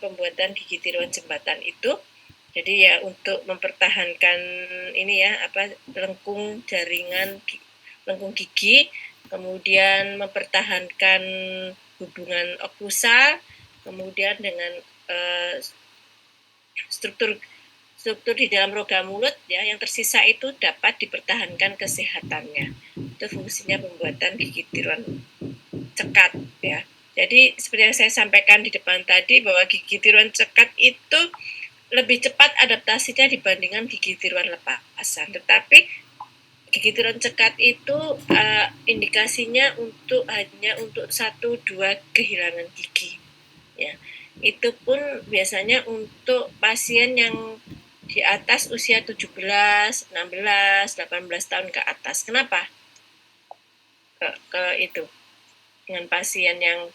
pembuatan gigi tiruan jembatan itu. Jadi ya untuk mempertahankan ini ya lengkung jaringan lengkung gigi, kemudian mempertahankan hubungan oklusal, kemudian dengan struktur di dalam rongga mulut ya yang tersisa itu dapat dipertahankan kesehatannya. Itu fungsinya pembuatan gigi tiruan cekat ya. Jadi seperti yang saya sampaikan di depan tadi bahwa gigi tiruan cekat itu lebih cepat adaptasinya dibandingkan gigi tiruan lepasan. Tetapi gigi tiruan cekat itu indikasinya hanya untuk 1-2 kehilangan gigi. Ya, itu pun biasanya untuk pasien yang di atas usia 17, 16, 18 tahun ke atas. Kenapa? Ke itu dengan pasien yang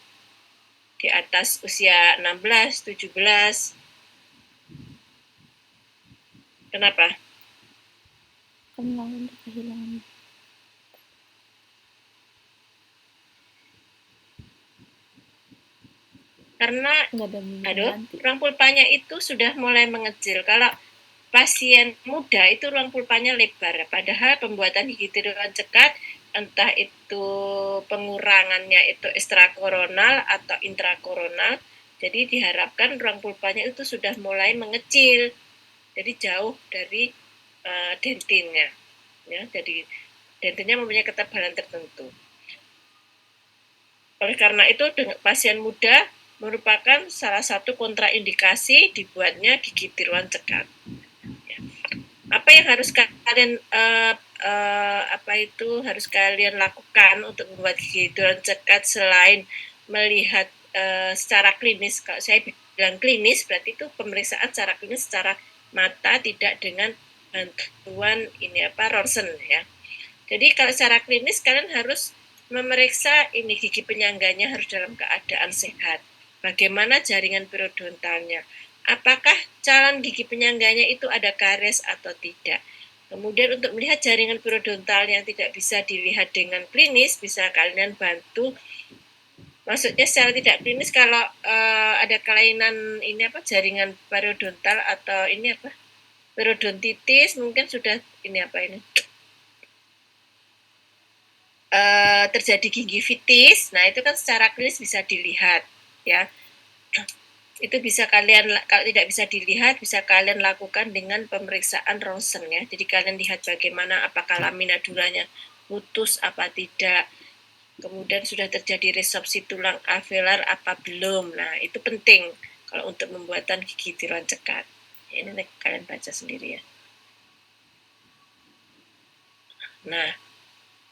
di atas usia 16, 17. Kenapa? Kehilangan. Karena ruang pulpanya itu sudah mulai mengecil. Kalau pasien muda itu ruang pulpanya lebar. Padahal pembuatan gigi tiruan cekat entah itu pengurangannya itu ekstrakoronal atau intrakoronal, jadi diharapkan ruang pulpanya itu sudah mulai mengecil. Jadi jauh dari dentinnya. Ya, jadi dentinnya mempunyai ketebalan tertentu. Oleh karena itu, pasien muda merupakan salah satu kontraindikasi dibuatnya gigi tiruan cekat. Ya. Apa yang harus kalian harus kalian lakukan untuk membuat gigi tiruan cekat selain melihat secara klinis? Kalau saya bilang klinis berarti itu pemeriksaan secara klinis secara mata, tidak dengan bantuan ronsen ya. Jadi kalau secara klinis kalian harus memeriksa ini gigi penyangganya harus dalam keadaan sehat. Bagaimana jaringan periodontalnya? Apakah calon gigi penyangganya itu ada karies atau tidak? Kemudian untuk melihat jaringan periodontal yang tidak bisa dilihat dengan klinis, bisa kalian bantu. Maksudnya secara tidak klinis kalau ada kelainan jaringan periodontal atau periodontitis, mungkin sudah terjadi gingivitis. Nah, itu kan secara klinis bisa dilihat ya. Itu bisa kalian, kalau tidak bisa dilihat, bisa kalian lakukan dengan pemeriksaan ronsen ya. Jadi kalian lihat bagaimana apakah lamina duranya putus apa tidak. Kemudian sudah terjadi resorpsi tulang alveolar apa belum. Nah, itu penting kalau untuk pembuatan gigi tiruan cekat. Ya, ini kalian baca sendiri ya. Nah,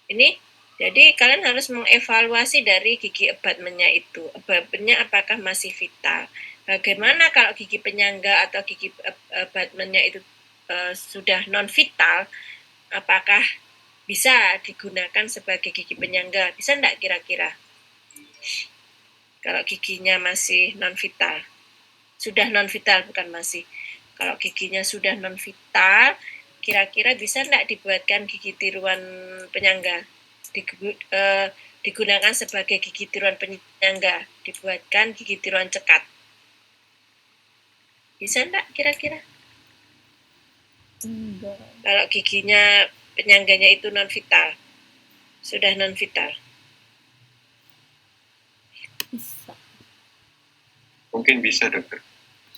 ini jadi kalian harus mengevaluasi dari gigi abutmentnya itu. Abutmentnya apakah masih vital? Bagaimana kalau gigi penyangga atau gigi abutmentnya itu sudah non vital? Apakah bisa digunakan sebagai gigi penyangga? Bisa enggak kira-kira? Kalau giginya masih non vital. Sudah non vital, bukan masih. Kalau giginya sudah non vital, kira-kira bisa enggak dibuatkan gigi tiruan penyangga? Digunakan sebagai gigi tiruan penyangga, dibuatkan gigi tiruan cekat. Bisa enggak kira-kira? Enggak. Kalau giginya penyangganya itu non vital, sudah non vital. Bisa. Mungkin bisa, dokter.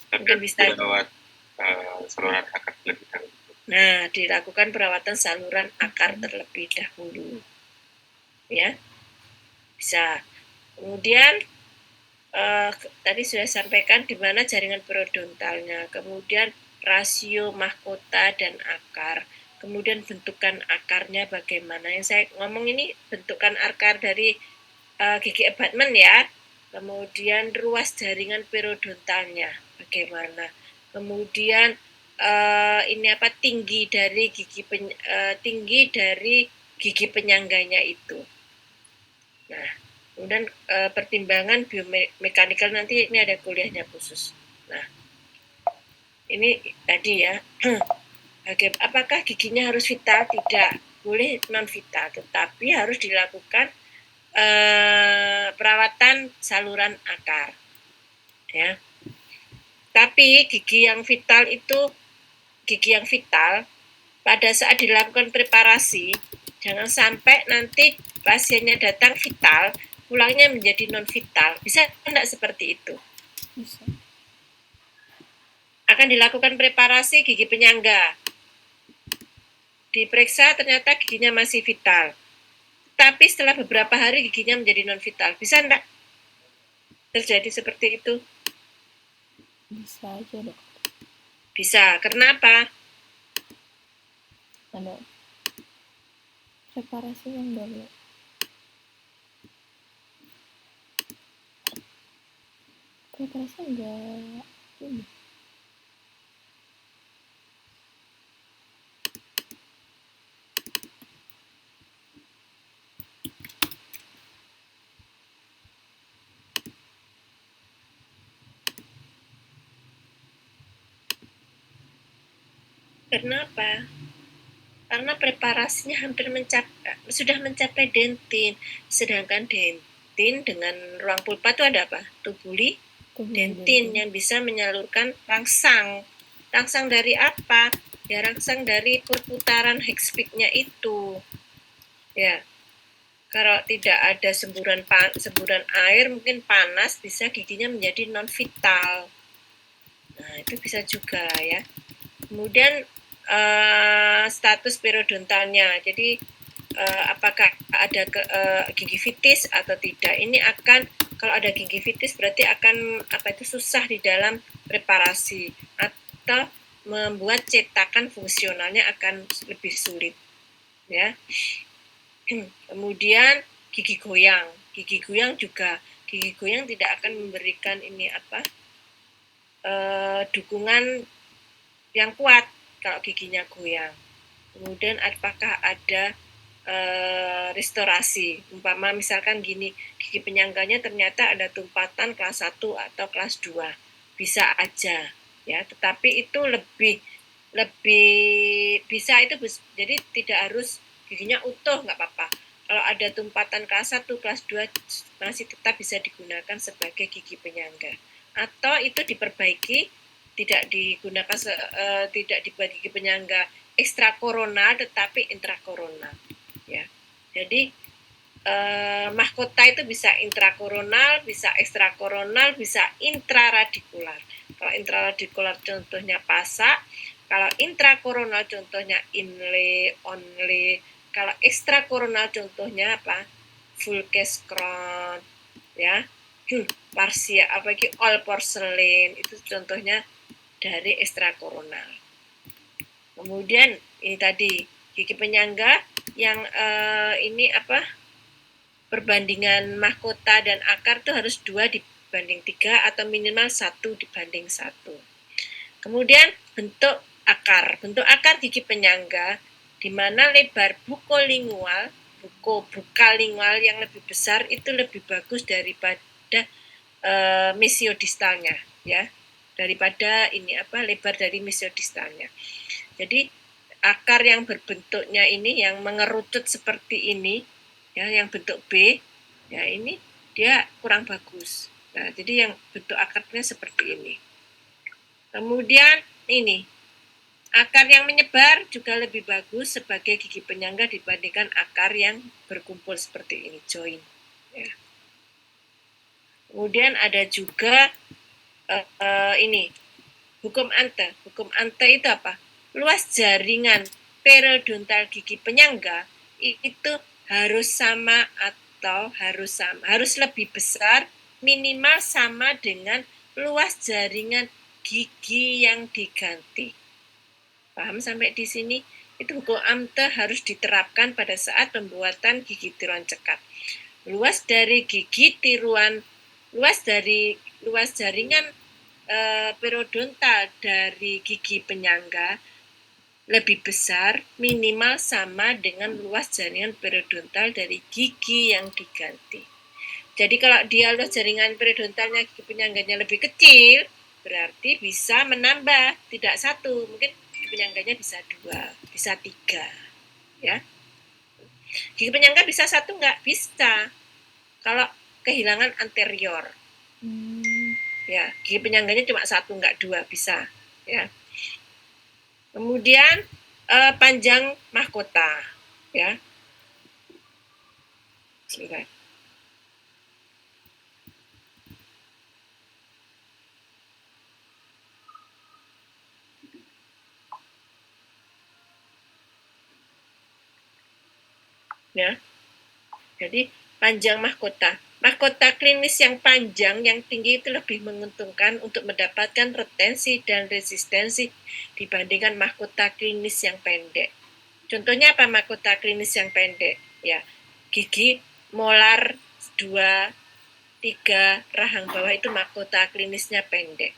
Mungkin bisa. Dirawat saluran akar terlebih dahulu. Nah, dilakukan perawatan saluran akar terlebih dahulu. Ya, bisa. Kemudian tadi sudah sampaikan di mana jaringan periodontalnya, kemudian rasio mahkota dan akar, kemudian bentukan akarnya bagaimana. Yang saya ngomong ini bentukan akar dari gigi abutment ya, kemudian ruas jaringan periodontalnya bagaimana, kemudian tinggi dari gigi penyangganya itu. Nah, kemudian pertimbangan biomekanikal nanti ini ada kuliahnya khusus. Nah, ini tadi ya. Apakah giginya harus vital? Tidak, boleh non vital, tetapi harus dilakukan perawatan saluran akar. Ya. Tapi gigi yang vital pada saat dilakukan preparasi, jangan sampai nanti pasiennya datang vital, pulangnya menjadi non vital. Bisa tidak seperti itu? Bisa. Akan dilakukan preparasi gigi penyangga. Diperiksa ternyata giginya masih vital. Tapi setelah beberapa hari giginya menjadi non vital. Bisa enggak terjadi seperti itu? Bisa aja, Dok. Bisa. Kenapa? Ada preparasi yang dulu. Preparasi enggak ini. Kenapa? Karena preparasinya sudah mencapai dentin. Sedangkan dentin dengan ruang pulpa itu ada apa? Tubuli dentin yang bisa menyalurkan rangsang. Rangsang dari apa? Ya rangsang dari perputaran Hexpick-nya itu. Ya. Kalau tidak ada semburan air mungkin panas bisa giginya menjadi non vital. Nah, itu bisa juga ya. Kemudian status periodontalnya. Jadi apakah ada gingivitis atau tidak? Ini akan kalau ada gingivitis berarti akan susah di dalam preparasi atau membuat cetakan fungsionalnya akan lebih sulit ya. Kemudian gigi goyang juga gigi goyang tidak akan memberikan ini dukungan yang kuat kalau giginya goyang. Kemudian apakah ada restorasi, umpama misalkan gini, gigi penyangganya ternyata ada tumpatan kelas 1 atau kelas 2, bisa aja ya, tetapi itu lebih bisa itu, jadi tidak harus giginya utuh, nggak apa-apa. Kalau ada tumpatan kelas 1, kelas 2 masih tetap bisa digunakan sebagai gigi penyangga, atau itu diperbaiki, tidak digunakan tidak dibuat gigi penyangga ekstrakoronal tetapi intrakoronal ya. Jadi mahkota itu bisa intrakoronal, bisa ekstrakoronal, bisa intraradikular. Kalau intraradikular contohnya pasak, kalau intrakoronal contohnya inlay, onlay, kalau ekstrakoronal contohnya apa? Full case crown ya. Parsia all porcelain itu contohnya dari ekstrakoronal. Kemudian ini tadi gigi penyangga yang perbandingan mahkota dan akar itu harus 2 dibanding 3 atau minimal 1 dibanding 1. Kemudian bentuk akar gigi penyangga di mana lebar bukolingual yang lebih besar itu lebih bagus daripada mesiodistalnya ya, daripada lebar dari mesiodistalnya. Jadi akar yang berbentuknya ini yang mengerucut seperti ini ya, yang bentuk B ya, ini dia kurang bagus. Nah, jadi yang bentuk akarnya seperti ini. Kemudian ini akar yang menyebar juga lebih bagus sebagai gigi penyangga dibandingkan akar yang berkumpul seperti ini, join ya. Kemudian ada juga ini hukum Ante. Hukum Ante itu apa? Luas jaringan periodontal gigi penyangga itu harus sama atau harus lebih besar, minimal sama dengan luas jaringan gigi yang diganti. Paham sampai di sini? Itu hukum Amte harus diterapkan pada saat pembuatan gigi tiruan cekat. Luas jaringan periodontal dari gigi penyangga lebih besar, minimal sama dengan luas jaringan periodontal dari gigi yang diganti. Jadi kalau dia luas jaringan periodontalnya gigi penyangganya lebih kecil, berarti bisa menambah, tidak 1, mungkin gigi penyangganya bisa 2, bisa 3 ya. Gigi penyangga bisa 1 nggak? Bisa. Kalau kehilangan anterior ya. Gigi penyangganya cuma 1, nggak 2, bisa ya. Kemudian panjang mahkota ya. Sebentar. Ya. Jadi panjang mahkota. Mahkota klinis yang panjang, yang tinggi itu lebih menguntungkan untuk mendapatkan retensi dan resistensi dibandingkan mahkota klinis yang pendek. Contohnya apa mahkota klinis yang pendek? Ya, gigi molar 2, 3, rahang bawah itu mahkota klinisnya pendek.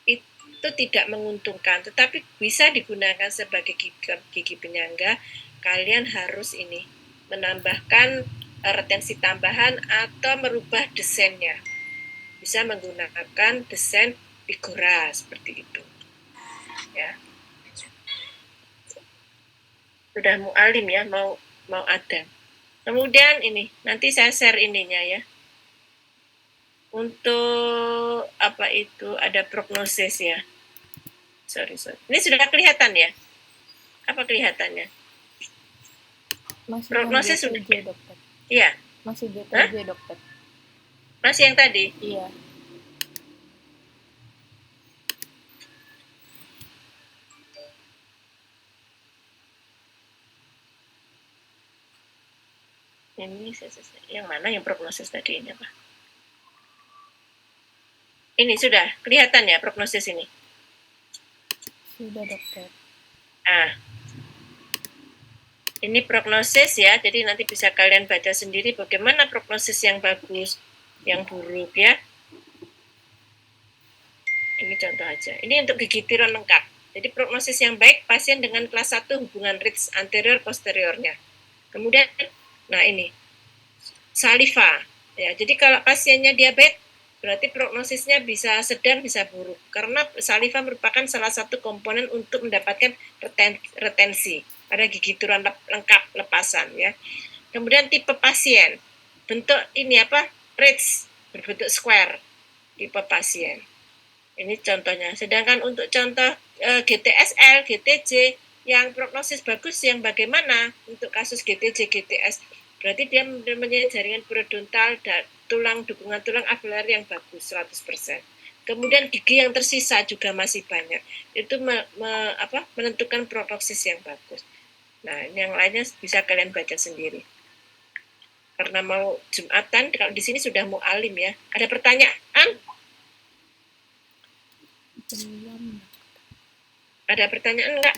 Itu tidak menguntungkan, tetapi bisa digunakan sebagai gigi penyangga. Kalian harus ini menambahkan retensi tambahan atau merubah desainnya. Bisa menggunakan desain Pigora seperti itu. Ya. Sudah mu'alim ya, mau ada. Kemudian ini, nanti saya share ininya ya. Untuk apa itu ada prognosis ya. Sorry. Ini sudah kelihatan ya? Apa kelihatannya? Masih Prognosis yang sudah. GTJ, dokter. Iya. Masih GTJ, dokter. Masih yang tadi? Iya. Ini yang mana yang prognosis tadi ini apa? Ini sudah kelihatan ya prognosis ini? Sudah, dokter. Ini prognosis ya, jadi nanti bisa kalian baca sendiri bagaimana prognosis yang bagus, yang buruk ya. Ini contoh aja. Ini untuk gigi tiron lengkap. Jadi prognosis yang baik pasien dengan kelas 1 hubungan ridge anterior posteriornya. Kemudian, nah ini saliva. Ya, jadi kalau pasiennya diabetes berarti prognosisnya bisa sedang bisa buruk karena saliva merupakan salah satu komponen untuk mendapatkan retensi pada gigi tiron lengkap lepasan ya. Kemudian tipe pasien, bentuk ini apa? Ridge berbentuk square tipe pasien. Ini contohnya. Sedangkan untuk contoh GTSL, GTJ yang prognosis bagus yang bagaimana untuk kasus GTJ, GTS? Berarti dia mempunyai jaringan periodontal dan dukungan tulang alveolar yang bagus 100%. Kemudian gigi yang tersisa juga masih banyak. Itu menentukan prognosis yang bagus. Nah, ini yang lainnya bisa kalian baca sendiri. Karena mau Jumatan, kalau di sini sudah mau alim ya. Ada pertanyaan? Belum. Ada pertanyaan enggak?